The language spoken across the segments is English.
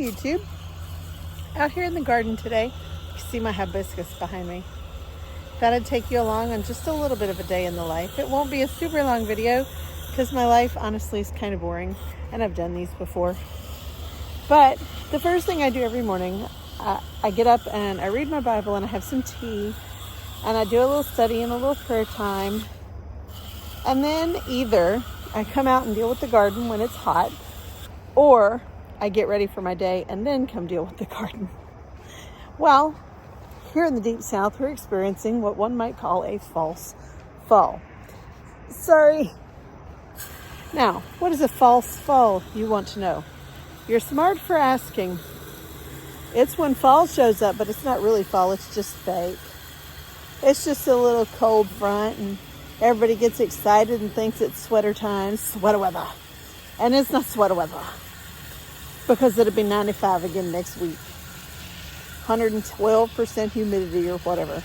YouTube. Out here in the garden today. You can see my hibiscus behind me. Thought I'd take you along on just a little bit of a day in the life. It won't be a super long video because my life honestly is kind of boring and I've done these before. But the first thing I do every morning, I get up and I read my Bible and I have some tea and I do a little study and a little prayer time. And then either I come out and deal with the garden when it's hot, or I get ready for my day and then come deal with the garden. Well, here in the deep south, we're experiencing what one might call a false fall. Sorry. Now, what is a false fall, you want to know? You're smart for asking. It's when fall shows up, but it's not really fall, it's just fake. It's just a little cold front and everybody gets excited and thinks it's sweater time, sweater weather. And it's not sweater weather because it'll be 95 again next week. 112% humidity or whatever.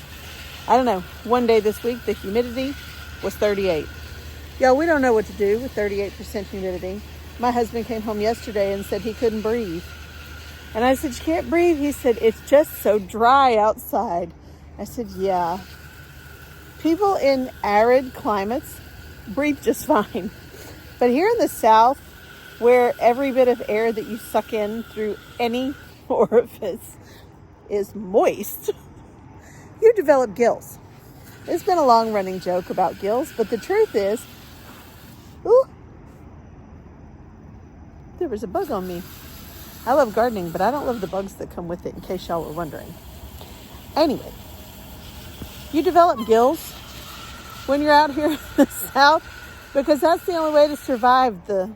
I don't know. One day this week, the humidity was 38. Yo, we don't know what to do with 38% humidity. My husband came home yesterday and said he couldn't breathe. And I said, you can't breathe? He said, it's just so dry outside. I said, yeah. People in arid climates breathe just fine. But here in the south, where every bit of air that you suck in through any orifice is moist, you develop gills. It's been a long-running joke about gills, but the truth is, ooh, there was a bug on me. I love gardening, but I don't love the bugs that come with it, in case y'all were wondering. Anyway, you develop gills when you're out here in the south because that's the only way to survive the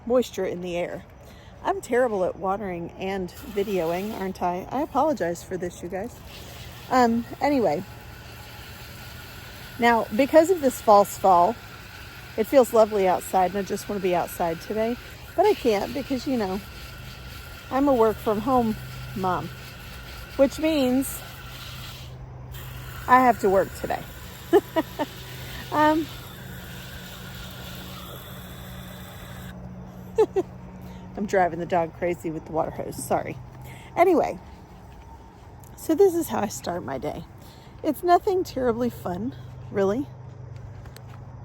moisture in the air. I'm terrible at watering and videoing, aren't I? I apologize for this, you guys. Anyway, now because of this false fall, it feels lovely outside and I just want to be outside today, but I can't because, you know, I'm a work from home mom, which means I have to work today. I'm driving the dog crazy with the water hose. Sorry. Anyway, so this is how I start my day. It's nothing terribly fun, really.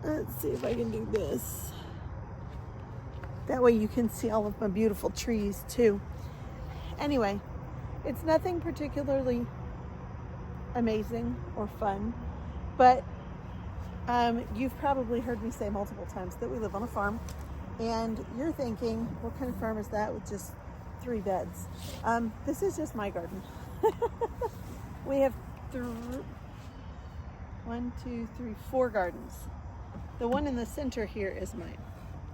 Let's see if I can do this. That way you can see all of my beautiful trees too. Anyway, it's nothing particularly amazing or fun, but you've probably heard me say multiple times that we live on a farm. And you're thinking, what kind of farm is that with just 3 beds? This is just my garden. We have 4 gardens. The one in the center here is mine.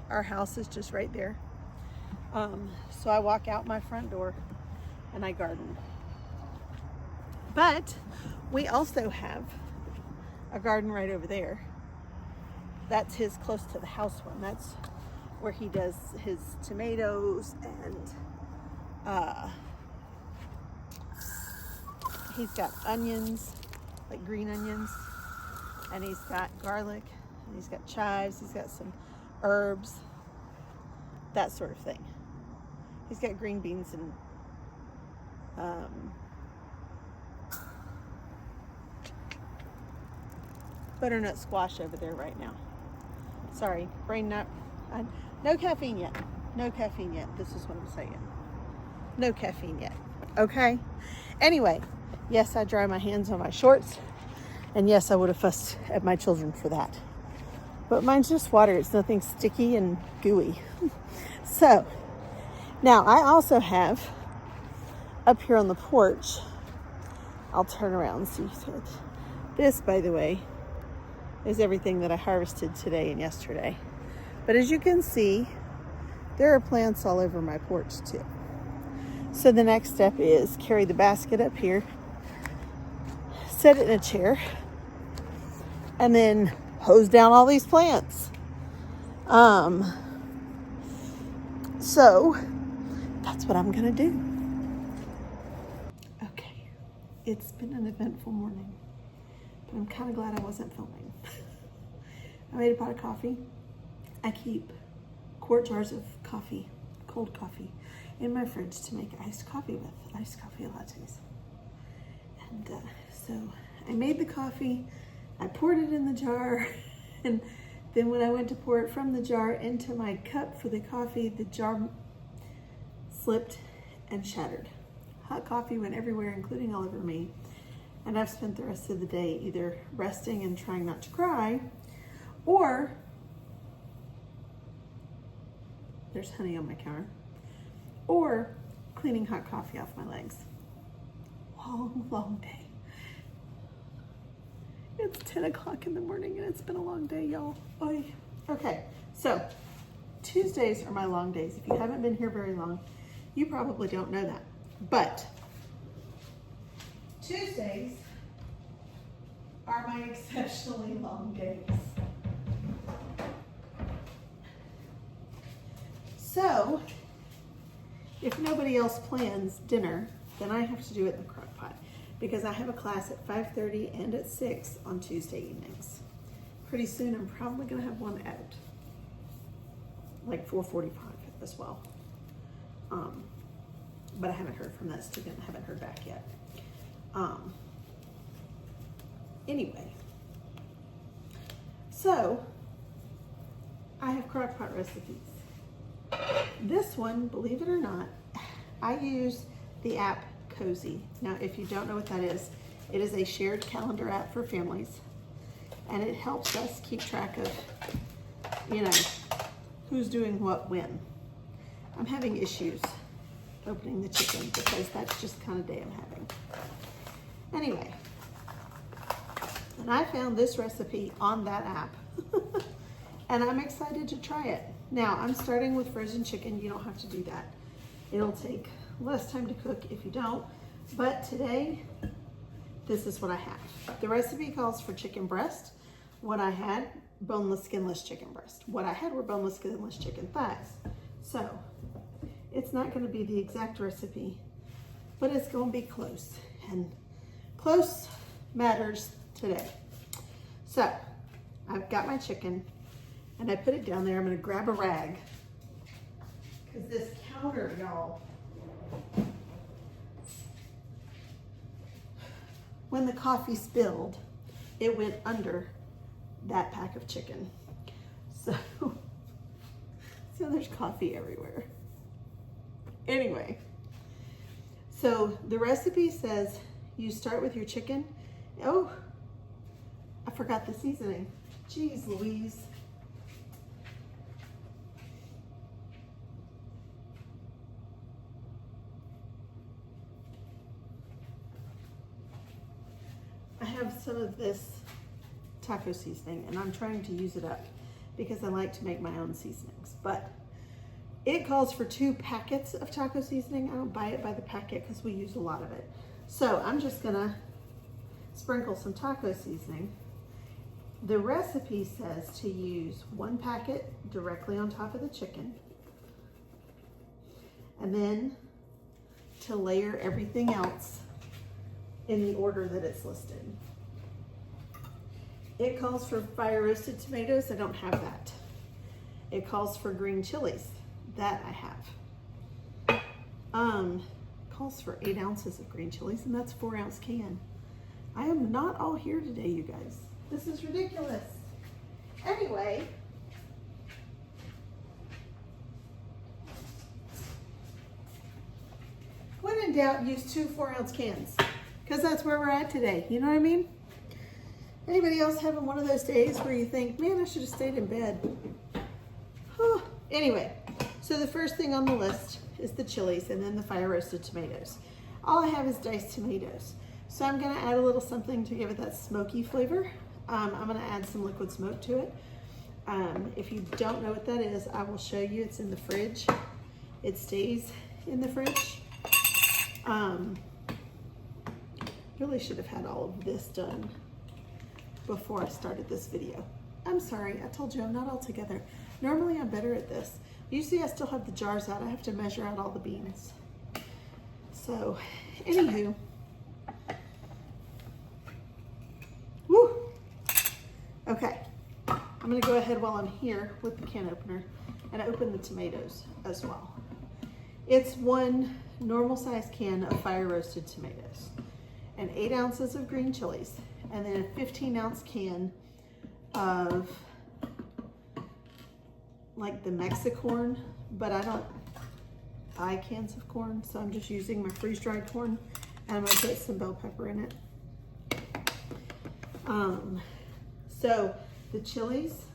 Our house is just right there. So I walk out my front door and I garden. But we also have a garden right over there. That's his close to the house one. That's where he does his tomatoes and he's got onions, like green onions, and he's got garlic, and he's got chives, he's got some herbs, that sort of thing. He's got green beans and butternut squash over there right now. Sorry, brain not. No caffeine yet. No caffeine yet. This is what I'm saying. No caffeine yet. Okay? Anyway, yes, I dry my hands on my shorts. And yes, I would have fussed at my children for that. But mine's just water. It's nothing sticky and gooey. So, now I also have up here on the porch, I'll turn around and see. This, by the way, is everything that I harvested today and yesterday. But as you can see, there are plants all over my porch too. So the next step is carry the basket up here, set it in a chair, and then hose down all these plants. So that's what I'm gonna do. Okay, it's been an eventful morning, but I'm kind of glad I wasn't filming. I made a pot of coffee. I keep quart jars of coffee, cold coffee, in my fridge to make iced coffee with, iced coffee lattes. And so I made the coffee, I poured it in the jar, and then when I went to pour it from the jar into my cup for the coffee, the jar slipped and shattered. Hot coffee went everywhere, including all over me. And I've spent the rest of the day either resting and trying not to cry, or there's honey on my counter, or cleaning hot coffee off my legs. Long, long day. It's 10 o'clock in the morning and it's been a long day, y'all. Oy. Okay, so Tuesdays are my long days. If you haven't been here very long, you probably don't know that. But Tuesdays are my exceptionally long days. So, if nobody else plans dinner, then I have to do it in the crock pot because I have a class at 5:30 and at 6 on Tuesday evenings. Pretty soon I'm probably gonna have one at like 4:45 as well. But I haven't heard from that student, I haven't heard back yet. Anyway, so I have crock pot recipes. This one, believe it or not, I use the app Cozy. Now, if you don't know what that is, it is a shared calendar app for families, and it helps us keep track of, you know, who's doing what when. I'm having issues opening the chicken because that's just the kind of day I'm having. Anyway, and I found this recipe on that app, and I'm excited to try it. Now, I'm starting with frozen chicken. You don't have to do that. It'll take less time to cook if you don't, but today, this is what I have. The recipe calls for chicken breast. What I had, boneless, skinless chicken breast. What I had were boneless, skinless chicken thighs. So, it's not gonna be the exact recipe, but it's gonna be close, and close matters today. So, I've got my chicken, and I put it down there. I'm gonna grab a rag, because this counter, y'all, when the coffee spilled, it went under that pack of chicken. So there's coffee everywhere. Anyway, so the recipe says you start with your chicken. Oh, I forgot the seasoning. Jeez Louise. I have some of this taco seasoning and I'm trying to use it up because I like to make my own seasonings, but it calls for 2 packets of taco seasoning. I don't buy it by the packet because we use a lot of it. So I'm just gonna sprinkle some taco seasoning. The recipe says to use 1 packet directly on top of the chicken, and then to layer everything else in the order that it's listed. It calls for fire roasted tomatoes. I don't have that. It calls for green chilies. That I have. Calls for 8 ounces of green chilies, and that's 4-ounce can. I am not all here today, you guys. This is ridiculous. Anyway, when in doubt, use 2 4-ounce cans, because that's where we're at today. You know what I mean? Anybody else having one of those days where you think, man, I should have stayed in bed? Anyway, so the first thing on the list is the chilies and then the fire roasted tomatoes. All I have is diced tomatoes. So I'm gonna add a little something to give it that smoky flavor. I'm gonna add some liquid smoke to it. If you don't know what that is, I will show you. It's in the fridge. It stays in the fridge. Really should have had all of this done before I started this video. I'm sorry, I told you I'm not all together. Normally I'm better at this. Usually I still have the jars out. I have to measure out all the beans. So, anywho. Woo! Okay, I'm gonna go ahead while I'm here with the can opener and open the tomatoes as well. It's 1 normal size can of fire roasted tomatoes and 8 ounces of green chilies, and then a 15-ounce can of like the Mexicorn, but I don't buy cans of corn, so I'm just using my freeze-dried corn, and I'm gonna put some bell pepper in it. So the chilies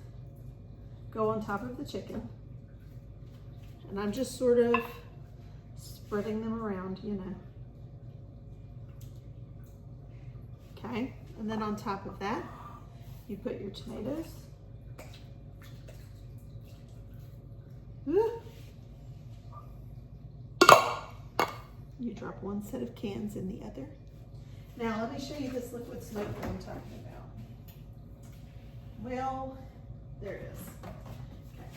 go on top of the chicken, and I'm just sort of spreading them around, you know. Okay, and then on top of that, you put your tomatoes. You drop one set of cans in the other. Now let me show you this liquid smoke that I'm talking about. Well, there it is. Okay.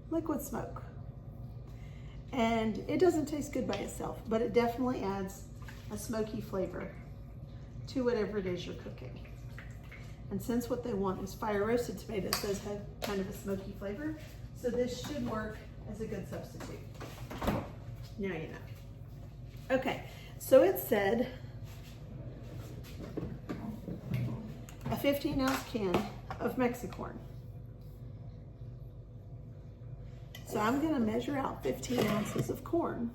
Liquid smoke. And it doesn't taste good by itself, but it definitely adds a smoky flavor to whatever it is you're cooking. And since what they want is fire roasted tomatoes, those have kind of a smoky flavor, so this should work as a good substitute. Now you know. Okay, so it said a 15-ounce can of Mexicorn. So I'm gonna measure out 15 ounces of corn.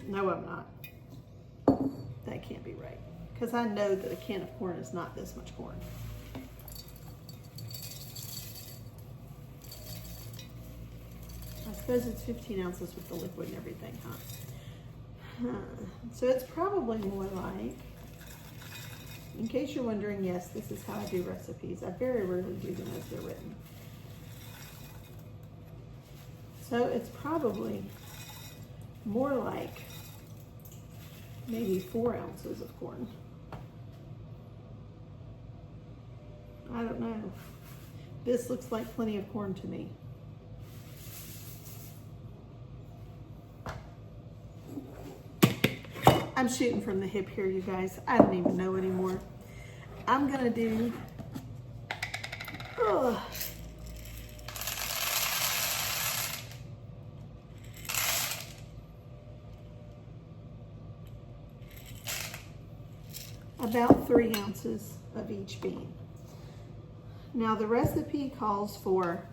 No, I'm not. That can't be right, because I know that a can of corn is not this much corn. I suppose it's 15 ounces with the liquid and everything, huh? So it's probably more like, in case you're wondering, yes, this is how I do recipes. I very rarely do them as they're written. So it's probably more like maybe 4 ounces of corn. I don't know. This looks like plenty of corn to me. I'm shooting from the hip here, you guys. I don't even know anymore. I'm gonna do, about 3 ounces of each bean. Now the recipe calls for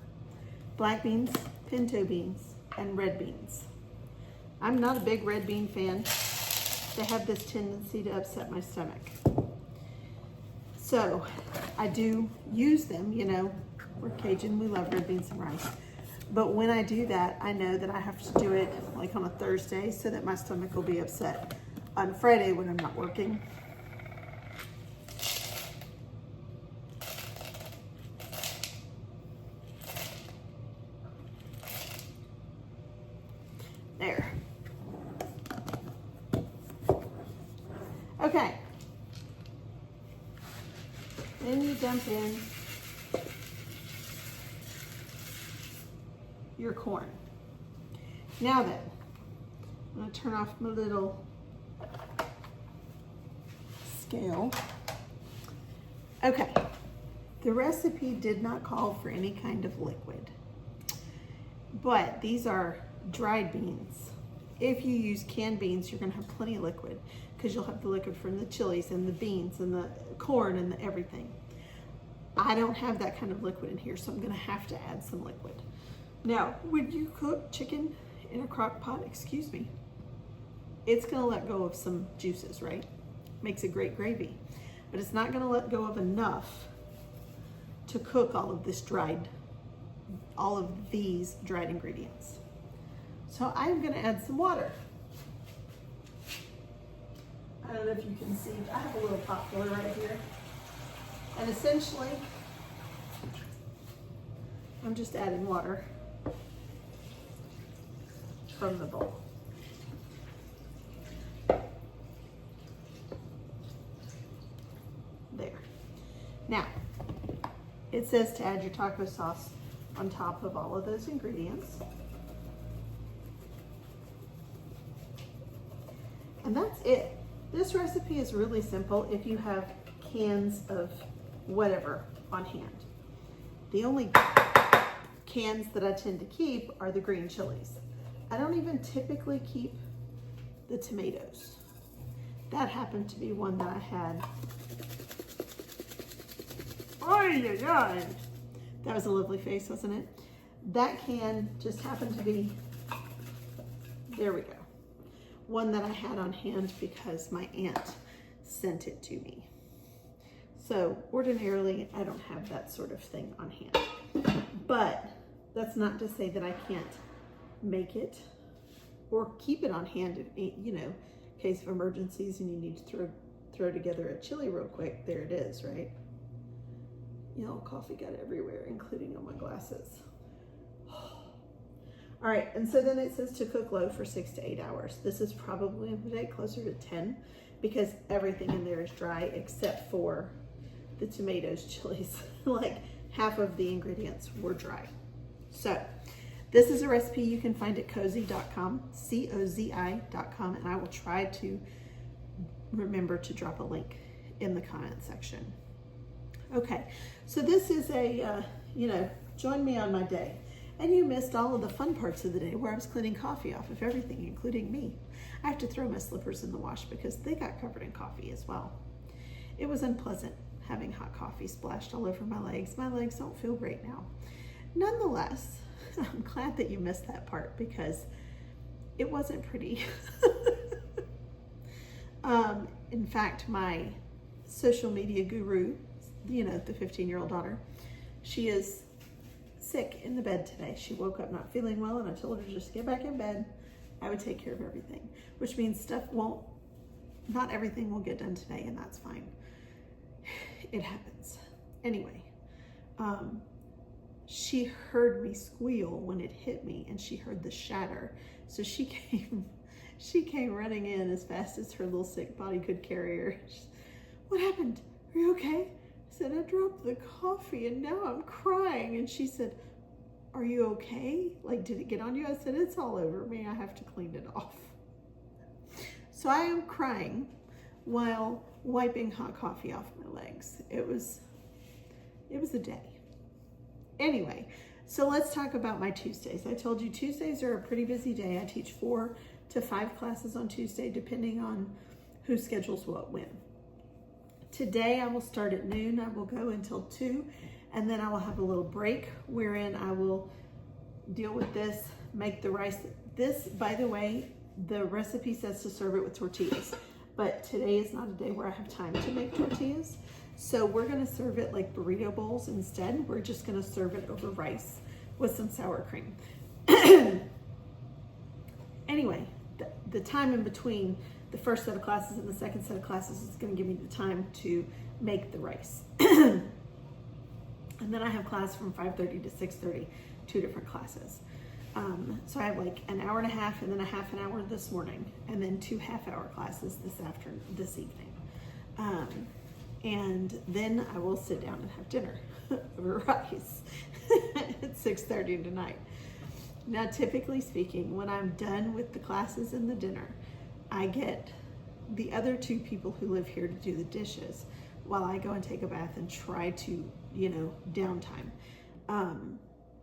black beans, pinto beans, and red beans. I'm not a big red bean fan. They have this tendency to upset my stomach. So I do use them, you know, we're Cajun, we love red beans and rice. But when I do that, I know that I have to do it like on a Thursday so that my stomach will be upset on Friday when I'm not working. There. Okay. Then you dump in your corn. Now then, I'm going to turn off my little scale. Okay. The recipe did not call for any kind of liquid, but these are dried beans. If you use canned beans, you're going to have plenty of liquid because you'll have the liquid from the chilies and the beans and the corn and the everything. I don't have that kind of liquid in here, so I'm going to have to add some liquid. Now, when you cook chicken in a crock pot, excuse me, it's going to let go of some juices, right? Makes a great gravy, but it's not going to let go of enough to cook all of these dried ingredients. So I'm going to add some water. I don't know if you can see, I have a little pot filler right here. And essentially, I'm just adding water from the bowl. There. Now, it says to add your taco sauce on top of all of those ingredients. And that's it. This recipe is really simple if you have cans of whatever on hand. The only cans that I tend to keep are the green chilies. I don't even typically keep the tomatoes. That happened to be one that I had. Oy, oy, oy. That was a lovely face, wasn't it? That can just happened to be, there we go, one that I had on hand because my aunt sent it to me. So ordinarily, I don't have that sort of thing on hand. But that's not to say that I can't make it or keep it on hand, you know, in case of emergencies and you need to throw together a chili real quick. There it is, right? You know, coffee got everywhere, including on my glasses. All right, and so then it says to cook low for 6 to 8 hours. This is probably a day closer to 10 because everything in there is dry except for the tomatoes, chilies. Like half of the ingredients were dry. So this is a recipe you can find at cozy.com, COZI.com, and I will try to remember to drop a link in the comment section. Okay, so this is a, you know, join me on my day. And you missed all of the fun parts of the day where I was cleaning coffee off of everything, including me. I have to throw my slippers in the wash because they got covered in coffee as well. It was unpleasant having hot coffee splashed all over my legs. My legs don't feel great now. Nonetheless, I'm glad that you missed that part because it wasn't pretty. In fact, my social media guru, you know, the 15-year-old daughter, she is sick in the bed today. She woke up not feeling well and I told her to just get back in bed. I would take care of everything, which means not everything will get done today, and that's fine. It happens. Anyway, she heard me squeal when it hit me and she heard the shatter. So she came running in as fast as her little sick body could carry her. What happened? Are you okay? I said, I dropped the coffee and now I'm crying. And she said, are you okay? Like, did it get on you? I said, it's all over me. I have to clean it off. So I am crying while wiping hot coffee off my legs. It was a day. Anyway, so let's talk about my Tuesdays. I told you Tuesdays are a pretty busy day. I teach 4 to 5 classes on Tuesday, depending on who schedules what when. Today I will start at noon. I will go until 2, and then I will have a little break wherein I will deal with this, make the rice. This, by the way, the recipe says to serve it with tortillas, but today is not a day where I have time to make tortillas. So we're gonna serve it like burrito bowls instead. We're just gonna serve it over rice with some sour cream. Anyway, the time in between the first set of classes and the second set of classes is going to give me the time to make the rice. And then I have class from 5:30 to 6:30, 2 different classes. So I have like an hour and a half and then a half an hour this morning, and then 2 half-hour classes this evening. And then I will sit down and have dinner over rice at 6:30 tonight. Now, typically speaking, when I'm done with the classes and the dinner, I get the other 2 people who live here to do the dishes while I go and take a bath and try to, you know, downtime.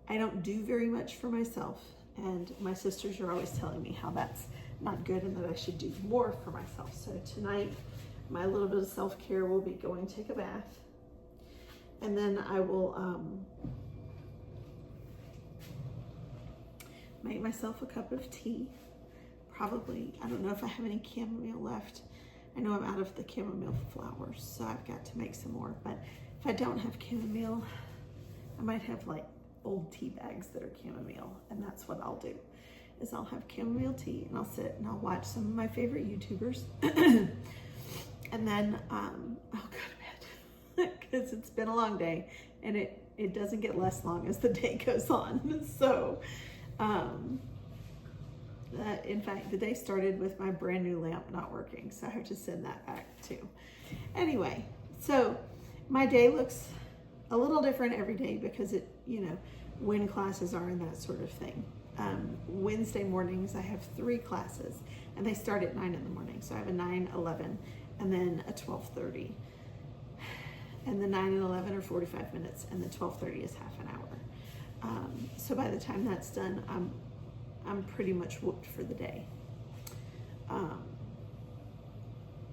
I don't do very much for myself, and my sisters are always telling me how that's not good and that I should do more for myself. So tonight, my little bit of self-care will be going to take a bath, and then I will make myself a cup of tea. Probably, I don't know if I have any chamomile left. I know I'm out of the chamomile flowers, so I've got to make some more. But if I don't have chamomile, I might have like old tea bags that are chamomile, and that's what I'll do, is I'll have chamomile tea and I'll sit and I'll watch some of my favorite YouTubers. And then I'll go to bed because it's been a long day, and it doesn't get less long as the day goes on. So, in fact, the day started with my brand new lamp not working, so I have to send that back too. Anyway, so my day looks a little different every day because it, you know, when classes are and that sort of thing. Wednesday mornings I have 3 classes, and they start at 9 in the morning. So I have a 9, 11, and then a 12:30. And the 9 and 11 are 45 minutes, and the 12:30 is half an hour. So by the time that's done, I'm pretty much whooped for the day.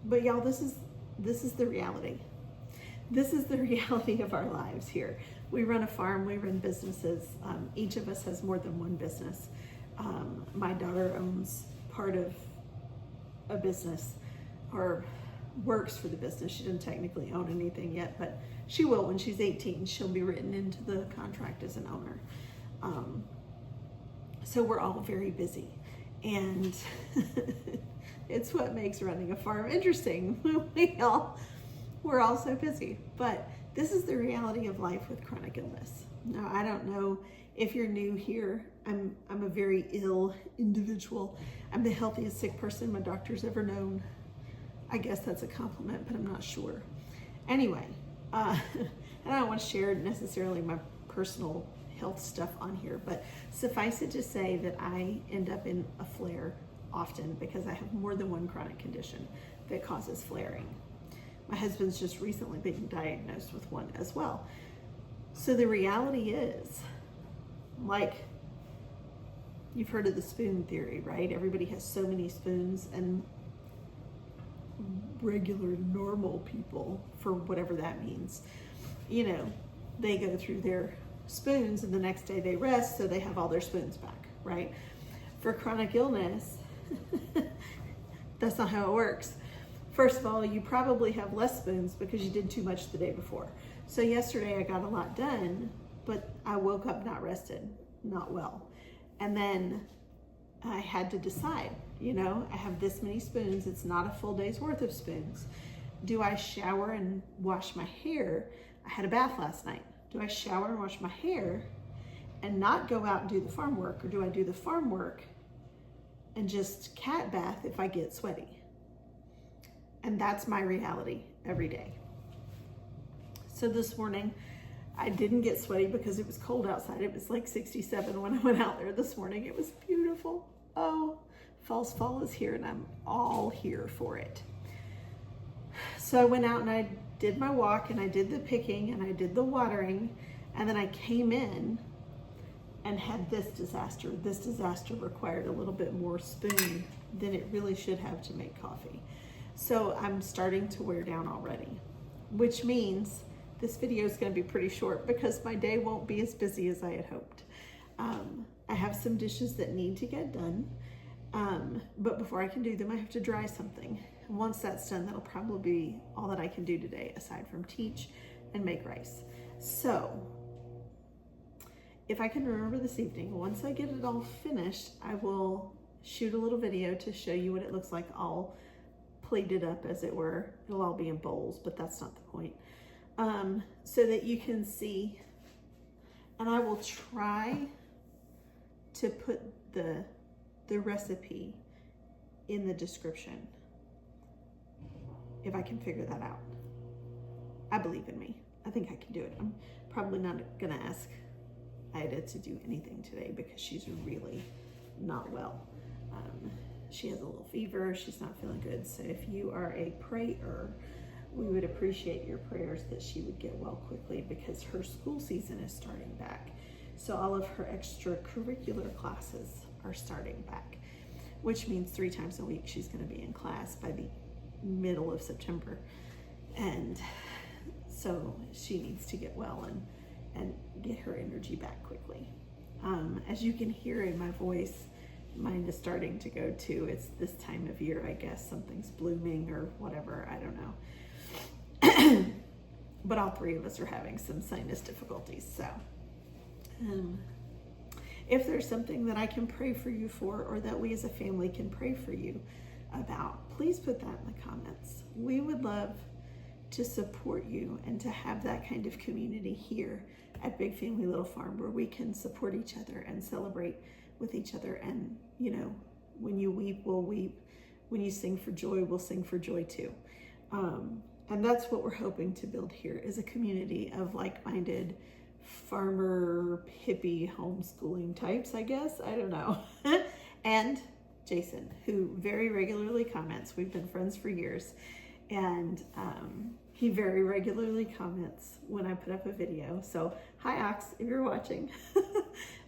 But y'all, this is the reality. This is the reality of our lives here. We run a farm, we run businesses. Each of us has more than one business. My daughter owns part of a business, or works for the business. She doesn't technically own anything yet, but she will when she's 18. She'll be written into the contract as an owner. So we're all very busy, and it's what makes running a farm interesting. We're all so busy, but this is the reality of life with chronic illness. Now, I don't know if you're new here. I'm a very ill individual. I'm the healthiest sick person my doctor's ever known. I guess that's a compliment, but I'm not sure. Anyway, and I don't want to share necessarily my personal health stuff on here, but suffice it to say that I end up in a flare often because I have more than one chronic condition that causes flaring. My husband's just recently been diagnosed with one as well. So the reality is, like, you've heard of the spoon theory, right? Everybody has so many spoons, and regular, normal people, for whatever that means, they go through their spoons and the next day they rest, so they have all their spoons back, right? For chronic illness, that's not how it works. First of all, you probably have less spoons because you did too much the day before. So yesterday I got a lot done, but I woke up not rested, not well. And then I had to decide, I have this many spoons. It's not a full day's worth of spoons. Do I shower and wash my hair? I had a bath last night. Do I shower and wash my hair and not go out and do the farm work? Or do I do the farm work and just cat bath if I get sweaty? And that's my reality every day. So this morning, I didn't get sweaty because it was cold outside. It was like 67 when I went out there this morning. It was beautiful. Oh, false fall is here, and I'm all here for it. So I went out and I did my walk, and I did the picking, and I did the watering, and then I came in and had this disaster. This disaster required a little bit more spoon than it really should have to make coffee. So I'm starting to wear down already, which means this video is going to be pretty short because my day won't be as busy as I had hoped. I have some dishes that need to get done, but before I can do them, I have to dry something. And once that's done, that'll probably be all that I can do today, aside from teach and make rice. So if I can remember this evening, once I get it all finished, I will shoot a little video to show you what it looks like all plated up, as it were. It'll all be in bowls, but that's not the point. So that you can see, and I will try to put the recipe in the description if I can figure that out. I believe in me. I think I can do it. I'm probably not gonna ask Ida to do anything today because she's really not well. She has a little fever. She's not feeling good. So if you are a prayer, we would appreciate your prayers that she would get well quickly because her school season is starting back. So all of her extracurricular classes are starting back, which means 3 times a week she's going to be in class by the middle of September. And so she needs to get well and get her energy back quickly. As you can hear in my voice, mine is starting to go too. It's this time of year, I guess. Something's blooming or whatever. I don't know. But all 3 of us are having some sinus difficulties. So if there's something that I can pray for you for, or that we as a family can pray for you about, please put that in the comments. We would love to support you and to have that kind of community here at Big Family Little Farm, where we can support each other and celebrate with each other. And when you weep, we'll weep. When you sing for joy, we'll sing for joy too. And that's what we're hoping to build here, is a community of like-minded farmer hippie homeschooling types, I guess. I don't know. And Jason, who very regularly comments. We've been friends for years, and he very regularly comments when I put up a video. So hi Ox, if you're watching.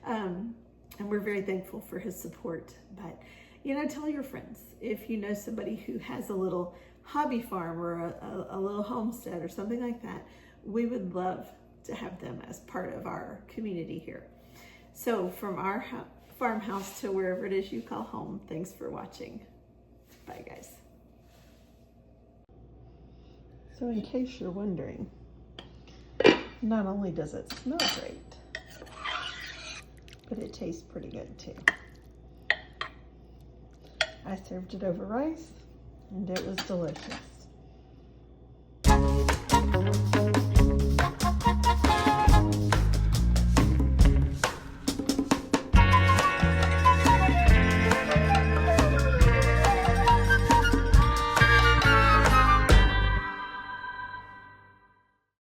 And we're very thankful for his support. But you know, tell your friends if you know somebody who has a little hobby farm or a little homestead or something like that. We would love to have them as part of our community here. So from our farmhouse to wherever it is you call home, thanks for watching. Bye guys. So in case you're wondering, not only does it smell great, but it tastes pretty good too. I served it over rice and it was delicious.